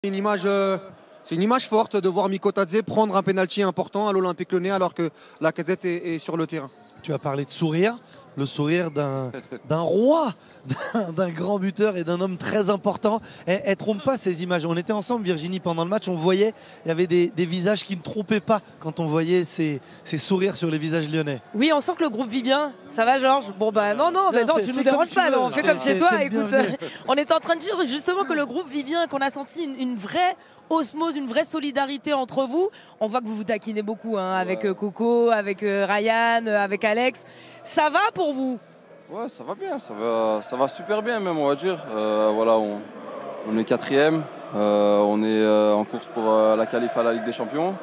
C'est une image forte de voir Mikotadze prendre un pénalty important à l'Olympique Lyonnais alors que Lacazette est sur le terrain. Tu as parlé de sourire, le sourire d'un roi, d'un grand buteur et d'un homme très important. Elle ne trompe pas ces images. On était ensemble, Virginie, pendant le match. On voyait, il y avait des visages qui ne trompaient pas quand on voyait ces sourires sur les visages lyonnais. Oui, on sent que le groupe vit bien. Ça va, Georges? Bon, bah non, tu nous déranges pas. On fait comme chez toi. Écoute, on était en train de dire justement que le groupe vit bien, qu'on a senti une vraie osmose, une vraie solidarité entre vous. On voit que vous vous taquinez beaucoup avec Coco, avec Ryan, avec Alex. Ça va pour vous? Ouais, ça va bien, ça va super bien même, on va dire. Voilà, on est 4e, on est en course pour la qualif à la Ligue des Champions.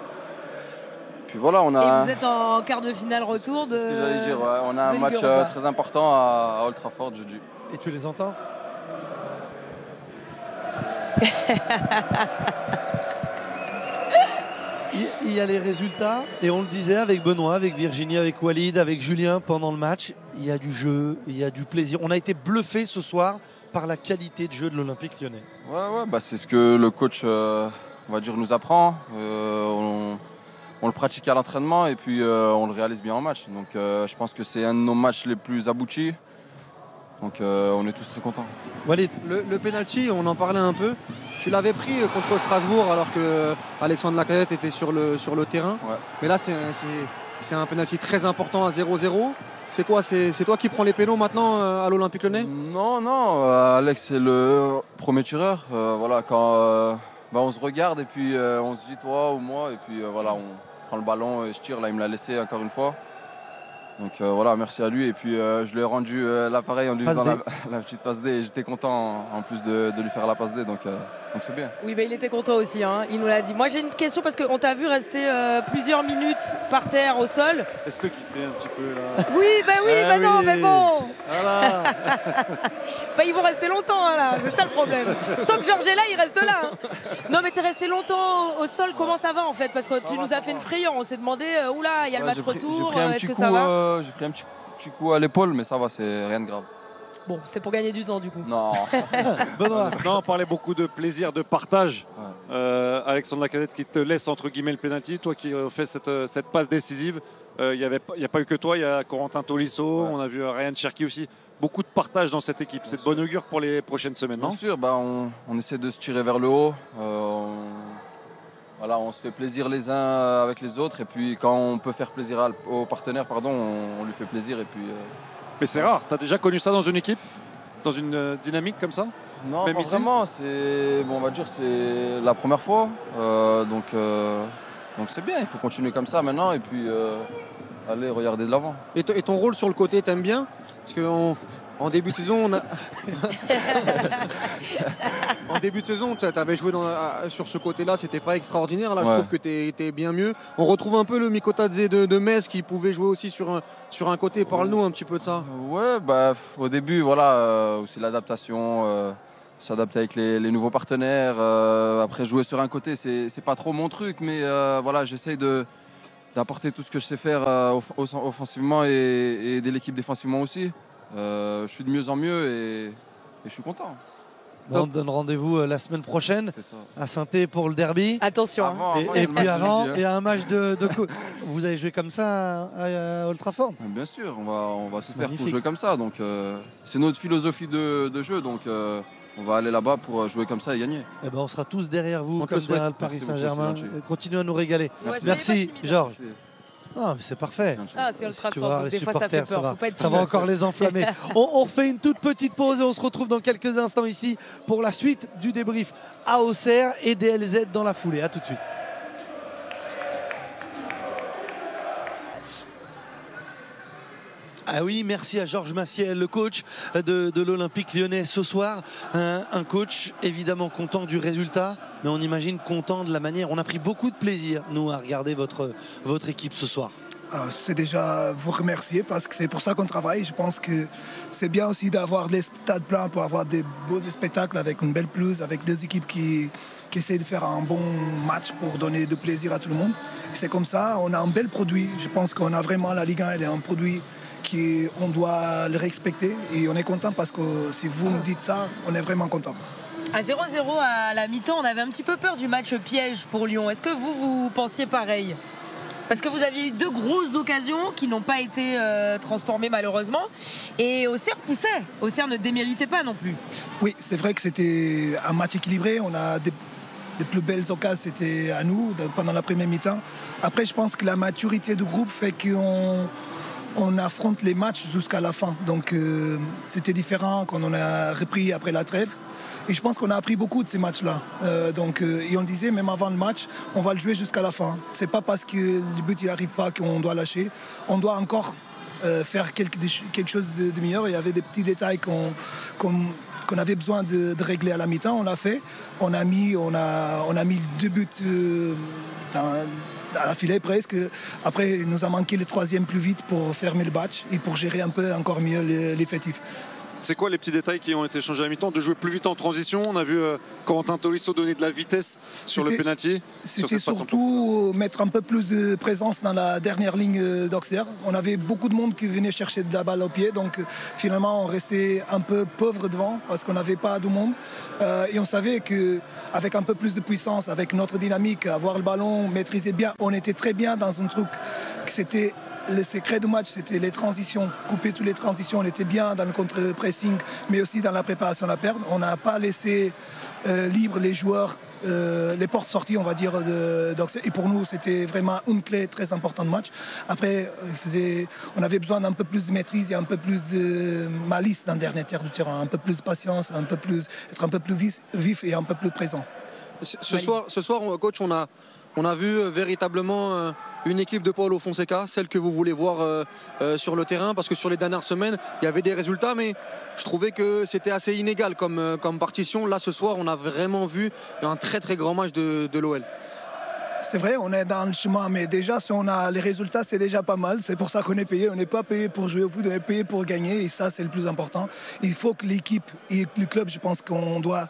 Puis voilà, on a. Et vous êtes en quart de finale retour de. C'est ce que j'allais dire, ouais. On a un match très important à Old Trafford jeudi. Et tu les entends? Il y a les résultats et on le disait avec Benoît, avec Virginie, avec Walid, avec Julien pendant le match. Il y a du jeu, il y a du plaisir. On a été bluffé ce soir par la qualité de jeu de l'Olympique Lyonnais. Ouais, bah c'est ce que le coach, on va dire, nous apprend. On le pratique à l'entraînement et puis on le réalise bien en match. Donc je pense que c'est un de nos matchs les plus aboutis. Donc on est tous très contents. Walid, le penalty, on en parlait un peu. Tu l'avais pris contre Strasbourg alors que Alexandre Lacazette était sur le terrain. Ouais. Mais là, c'est un penalty très important à 0-0. C'est quoi? C'est toi qui prends les pénaux maintenant à l'Olympique Lyonnais? Non, Alex c'est le premier tireur. Voilà, quand on se regarde et puis on se dit toi ou moi et puis voilà, on prend le ballon et je tire. Là, il me l'a laissé encore une fois. Donc voilà, merci à lui. Et puis je lui ai rendu l'appareil en lui faisant la petite passe D. Et j'étais content en plus de lui faire la passe D. Donc c'est bien. Oui, il était content aussi, il nous l'a dit. Moi j'ai une question parce qu'on t'a vu rester plusieurs minutes par terre au sol. Est-ce que kiffé un petit peu là? Oui, non, mais bon. Voilà. Ils vont rester longtemps là, c'est ça le problème. Tant que Georges est là, il reste là. Non mais t'es resté longtemps au sol, comment ça va en fait? Parce que tu nous as fait une frayeur, on s'est demandé, oula, il y a le match retour, est-ce que ça va? J'ai pris un petit coup à l'épaule, mais ça va, c'est rien de grave. Bon, c'était pour gagner du temps du coup. Non. Non, on parlait beaucoup de plaisir, de partage. Ouais. Alexandre Lacazette qui te laisse entre guillemets le penalty, toi qui fais cette passe décisive. Il n'y a pas eu que toi, il y a Corentin Tolisso, on a vu Ryan Cherki aussi. Beaucoup de partage dans cette équipe. C'est de bon augure pour les prochaines semaines, non? Bien sûr, on essaie de se tirer vers le haut. Voilà, on se fait plaisir les uns avec les autres. Et puis quand on peut faire plaisir au partenaire, on lui fait plaisir. Et puis, Mais c'est rare. Tu as déjà connu ça dans une équipe? Dans une dynamique comme ça? Non, même pas ici? vraiment. On va dire c'est la première fois. Donc c'est bien, il faut continuer comme ça maintenant. Et puis aller regarder de l'avant. Et ton rôle sur le côté, t'aimes bien? Parce qu'en début de saison, en début de saison, tu avais joué sur ce côté-là, c'était pas extraordinaire. Là, je trouve que tu es bien mieux. On retrouve un peu le Mikotadze de Metz qui pouvait jouer aussi sur un côté. Parle-nous un petit peu de ça. Ouais, au début, voilà, aussi l'adaptation, s'adapter avec les nouveaux partenaires. Après, jouer sur un côté, c'est pas trop mon truc, mais voilà, j'essaye d'apporter tout ce que je sais faire offensivement et aider l'équipe défensivement aussi. Je suis de mieux en mieux et je suis content. On donne rendez-vous la semaine prochaine à Saint-Étienne pour le derby. Attention. Et puis avant, il y a un match de Vous allez jouer comme ça à Old Trafford? Bien sûr, on va tout faire pour jouer comme ça. Donc c'est notre philosophie de jeu. Donc on va aller là-bas pour jouer comme ça et gagner. Et on sera tous derrière vous, comme derrière le Paris Saint-Germain. Continuez à nous régaler. Merci Georges. Ah, c'est parfait. C'est Ultra fort, des fois ça fait peur. Ça va encore les enflammer. On refait une toute petite pause et on se retrouve dans quelques instants ici pour la suite du débrief à Auxerre et DLZ dans la foulée. A tout de suite. Ah oui, merci à Georges Massiel, le coach de l'Olympique Lyonnais ce soir. Un coach évidemment content du résultat, mais on imagine content de la manière. On a pris beaucoup de plaisir, nous, à regarder votre équipe ce soir. C'est déjà vous remercier parce que c'est pour ça qu'on travaille. Je pense que c'est bien aussi d'avoir les stades pleins pour avoir des beaux spectacles avec une belle pelouse, avec des équipes qui essaient de faire un bon match pour donner du plaisir à tout le monde. C'est comme ça, on a un bel produit. Je pense qu'on a vraiment la Ligue 1, elle est un produit on doit le respecter et on est content parce que si vous me dites ça, on est vraiment content. À 0-0 à la mi-temps, on avait un petit peu peur du match piège pour Lyon. Est-ce que vous pensiez pareil? Parce que vous aviez eu 2 grosses occasions qui n'ont pas été transformées malheureusement. Et Auxerre poussait. Auxerre ne déméritait pas non plus. Oui, c'est vrai que c'était un match équilibré. On a des plus belles occasions, c'était à nous pendant la première mi-temps. Après, je pense que la maturité du groupe fait qu'on affronte les matchs jusqu'à la fin. Donc c'était différent quand on a repris après la trêve. Et je pense qu'on a appris beaucoup de ces matchs-là. Et on disait, même avant le match, on va le jouer jusqu'à la fin. C'est pas parce que le but n'arrive pas qu'on doit lâcher. On doit encore faire quelque chose de meilleur. Il y avait des petits détails qu'on avait besoin de régler à la mi-temps. On l'a fait. On a mis 2 buts à la filet presque. Après, il nous a manqué le 3e plus vite pour fermer le match et pour gérer un peu encore mieux l'effectif. C'est quoi les petits détails qui ont été changés à la mi-temps? De jouer plus vite en transition. On a vu Corentin Tolisso donner de la vitesse sur le penalty. C'était surtout mettre un peu plus de présence dans la dernière ligne d'Auxerre. On avait beaucoup de monde qui venait chercher de la balle au pied. Donc finalement, on restait un peu pauvre devant parce qu'on n'avait pas de monde. Et on savait qu'avec un peu plus de puissance, avec notre dynamique, avoir le ballon, maîtriser bien, on était très bien dans un truc que c'était... Le secret du match, c'était les transitions. Couper toutes les transitions, on était bien dans le contre-pressing, mais aussi dans la préparation à la perte. On n'a pas laissé libre les joueurs, les portes sorties, on va dire, d'Auxerre. Et pour nous, c'était vraiment une clé très importante du match. Après, on avait besoin d'un peu plus de maîtrise et un peu plus de malice dans le dernier tiers du terrain. Un peu plus de patience, être un peu plus vif et un peu plus présent. Ce soir, coach, on a vu véritablement une équipe de Paulo Fonseca, celle que vous voulez voir sur le terrain, parce que sur les dernières semaines, il y avait des résultats, mais je trouvais que c'était assez inégal comme partition. Là, ce soir, on a vraiment vu un très très grand match de l'OL. C'est vrai, on est dans le chemin, mais déjà, si on a les résultats, c'est déjà pas mal. C'est pour ça qu'on est payé. On n'est pas payé pour jouer au foot, on est payé pour gagner, et ça, c'est le plus important. Il faut que l'équipe et le club, je pense qu'on doit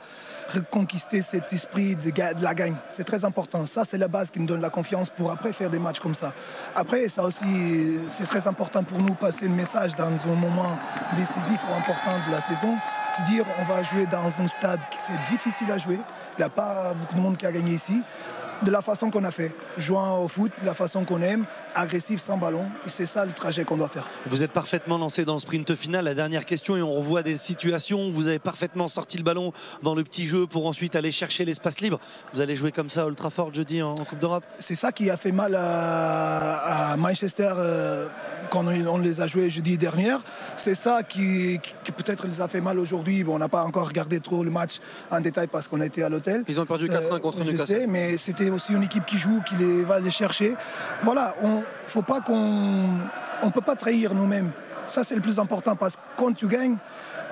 reconquister cet esprit de la gagne. C'est très important. Ça, c'est la base qui me donne la confiance pour après faire des matchs comme ça. Après, ça aussi, c'est très important pour nous passer le message dans un moment décisif ou important de la saison. Se dire, on va jouer dans un stade qui c'est difficile à jouer. Il n'y a pas beaucoup de monde qui a gagné ici. De la façon qu'on a fait, jouant au foot, de la façon qu'on aime, agressif, sans ballon. Et c'est ça le trajet qu'on doit faire. Vous êtes parfaitement lancé dans le sprint final. La dernière question, et on revoit des situations où vous avez parfaitement sorti le ballon dans le petit jeu pour ensuite aller chercher l'espace libre. Vous allez jouer comme ça à Old Trafford jeudi en Coupe d'Europe? C'est ça qui a fait mal à Manchester quand on les a joués jeudi dernier. C'est ça qui peut-être les a fait mal aujourd'hui. Bon, on n'a pas encore regardé trop le match en détail parce qu'on était à l'hôtel. Ils ont perdu 4-1 contre Newcastle. Mais c'était aussi une équipe qui joue, qui va les chercher. Voilà, faut pas on peut pas trahir nous-mêmes. Ça, c'est le plus important parce que quand tu gagnes,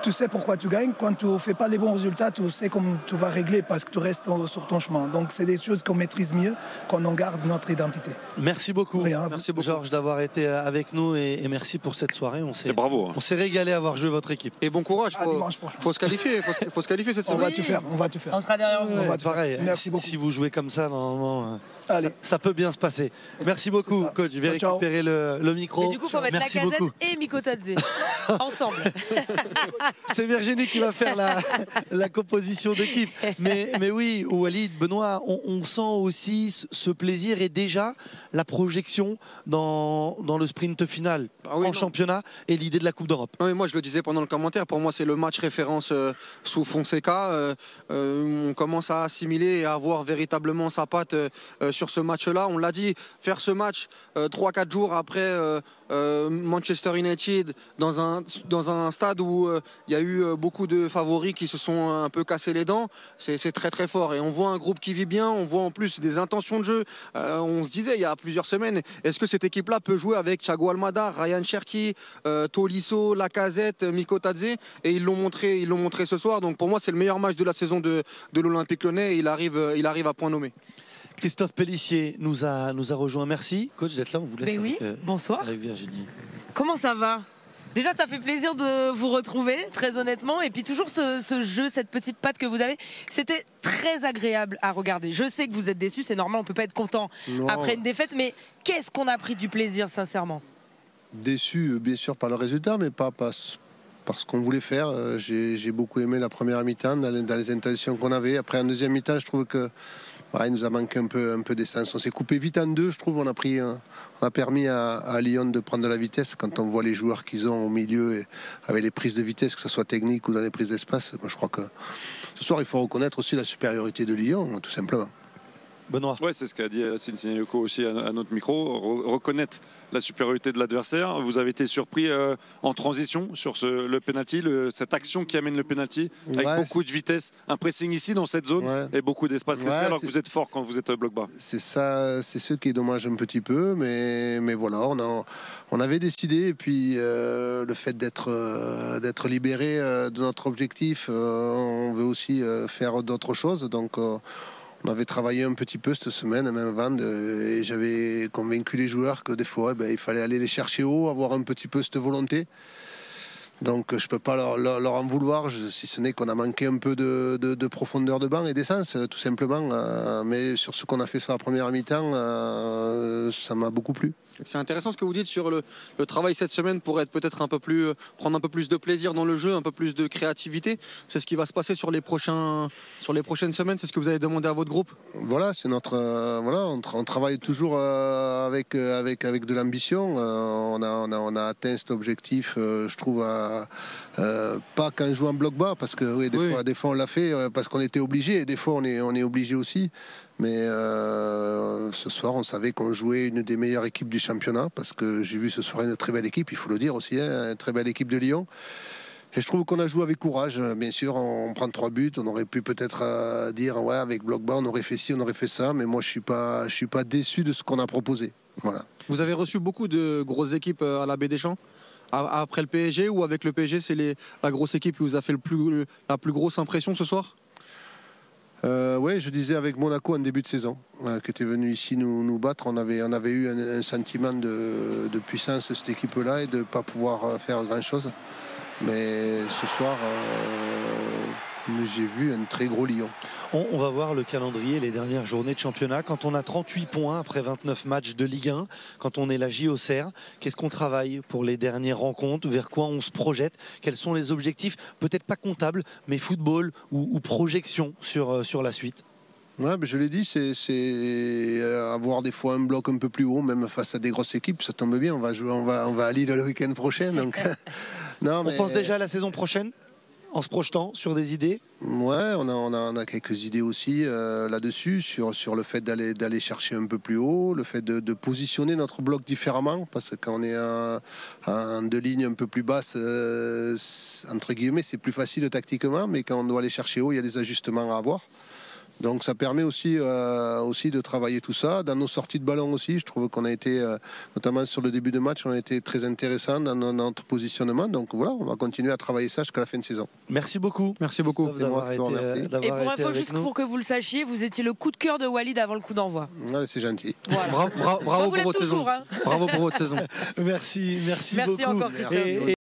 tu sais pourquoi tu gagnes. Quand tu ne fais pas les bons résultats, tu sais comment tu vas régler parce que tu restes sur ton chemin. Donc, c'est des choses qu'on maîtrise mieux quand on garde notre identité. Merci beaucoup. Merci beaucoup, Georges, d'avoir été avec nous et merci pour cette soirée. Bravo. On s'est régalé à avoir joué votre équipe. Et bon courage. Faut se qualifier. Faut se qualifier cette semaine. On va tout faire. On sera derrière vous. Pareil. Merci beaucoup. Si vous jouez comme ça, normalement, ça peut bien se passer. Merci beaucoup, coach. Je vais récupérer le micro. Et du coup, il faut mettre Lacazette et Mikotadze ensemble. C'est Virginie qui va faire la composition d'équipe. Mais oui, Walid, Benoît, on sent aussi ce plaisir et déjà la projection dans le sprint final en championnat et l'idée de la Coupe d'Europe. Oui, moi, je le disais pendant le commentaire, pour moi, c'est le match référence sous Fonseca. On commence à assimiler et à avoir véritablement sa patte sur ce match-là. On l'a dit, faire ce match 3-4 jours après Manchester United dans un stade où il y a eu beaucoup de favoris qui se sont un peu cassés les dents, c'est très très fort et on voit un groupe qui vit bien, on voit en plus des intentions de jeu. On se disait il y a plusieurs semaines, est-ce que cette équipe-là peut jouer avec Thiago Almada, Ryan Cherki, Tolisso, Lacazette, Mikotadze, et ils l'ont montré ce soir. Donc pour moi c'est le meilleur match de la saison de l'Olympique Lyonnais et il arrive à point nommé. Christophe Pellissier nous a rejoint. Merci, coach, d'être là. On vous laisse bonsoir. Avec Virginie. Comment ça va? Déjà, ça fait plaisir de vous retrouver, très honnêtement. Et puis toujours ce jeu, cette petite patte que vous avez, c'était très agréable à regarder. Je sais que vous êtes déçus, c'est normal, on ne peut pas être content après une défaite. Mais qu'est-ce qu'on a pris du plaisir, sincèrement? Déçu, bien sûr, par le résultat, mais pas par ce qu'on voulait faire. J'ai beaucoup aimé la première mi-temps dans les intentions qu'on avait. Après, en deuxième mi-temps, je trouve que il nous a manqué un peu d'essence. On s'est coupé vite en deux, je trouve. On a permis à Lyon de prendre de la vitesse. Quand on voit les joueurs qu'ils ont au milieu, et avec les prises de vitesse, que ce soit technique ou dans les prises d'espace, moi, je crois que ce soir, il faut reconnaître aussi la supériorité de Lyon, tout simplement. Benoît. Oui, c'est ce qu'a dit Cincinnati aussi à notre micro, reconnaître la supériorité de l'adversaire. Vous avez été surpris en transition sur le penalty, cette action qui amène le penalty, avec beaucoup de vitesse, un pressing ici dans cette zone et beaucoup d'espace laissé, alors que vous êtes fort quand vous êtes bloc bas. C'est ça, c'est ce qui est dommage un petit peu, mais voilà, on avait décidé, et puis le fait d'être libéré de notre objectif, on veut aussi faire d'autres choses, donc on avait travaillé un petit peu cette semaine, même avant, et j'avais convaincu les joueurs que des fois, il fallait aller les chercher haut, avoir un petit peu cette volonté. Donc je ne peux pas leur en vouloir, si ce n'est qu'on a manqué un peu de profondeur de banc et d'essence, tout simplement. Mais sur ce qu'on a fait sur la première mi-temps, ça m'a beaucoup plu. C'est intéressant ce que vous dites sur le travail cette semaine pour être peut-être prendre un peu plus de plaisir dans le jeu, un peu plus de créativité. C'est ce qui va se passer sur les prochaines semaines. C'est ce que vous avez demandé à votre groupe. Voilà, c'est notre on travaille toujours avec de l'ambition. On a atteint cet objectif, je trouve, pas qu'en jouant bloc bas, parce que oui, des fois on l'a fait parce qu'on était obligé, et des fois on est obligé aussi. Mais ce soir, on savait qu'on jouait une des meilleures équipes du championnat, parce que j'ai vu ce soir une très belle équipe, il faut le dire aussi, une très belle équipe de Lyon. Et je trouve qu'on a joué avec courage. Bien sûr, on prend 3 buts, on aurait pu peut-être dire ouais, avec bloc bas, on aurait fait ci, on aurait fait ça, mais moi je suis pas déçu de ce qu'on a proposé. Voilà. Vous avez reçu beaucoup de grosses équipes à la Baie-des-Champs après le PSG, ou avec le PSG, c'est la grosse équipe qui vous a fait la plus grosse impression ce soir? Oui, je disais avec Monaco en début de saison, qui était venu ici nous battre. On avait eu un sentiment de puissance, cette équipe-là, et de ne pas pouvoir faire grand-chose. Mais ce soir, j'ai vu un très gros Lyon. On va voir le calendrier, les dernières journées de championnat. Quand on a 38 points après 29 matchs de Ligue 1, quand on est la JOCR, qu'est-ce qu'on travaille pour les dernières rencontres? Vers quoi on se projette? Quels sont les objectifs? Peut-être pas comptables, mais football ou projection sur la suite? Ouais, je l'ai dit, c'est avoir des fois un bloc un peu plus haut, même face à des grosses équipes. Ça tombe bien, on va à Lille le week-end prochain. Donc... non, on pense déjà à la saison prochaine, en se projetant sur des idées? Ouais, on a quelques idées aussi là-dessus, sur le fait d'aller chercher un peu plus haut, le fait de positionner notre bloc différemment, parce que quand on est en 2 lignes un peu plus basses, entre guillemets, c'est plus facile tactiquement, mais quand on doit aller chercher haut, il y a des ajustements à avoir. Donc ça permet aussi de travailler tout ça. Dans nos sorties de ballon aussi, je trouve qu'on a été, notamment sur le début de match, on a été très intéressant dans notre positionnement. Donc voilà, on va continuer à travailler ça jusqu'à la fin de saison. Merci beaucoup. Merci beaucoup. D'avoir été Et pour info, juste pour que vous le sachiez, vous étiez le coup de cœur de Walid avant le coup d'envoi. Ouais, c'est gentil. Voilà. Bravo pour votre saison. Hein. Bravo pour votre saison. Merci beaucoup. Merci encore, Christophe.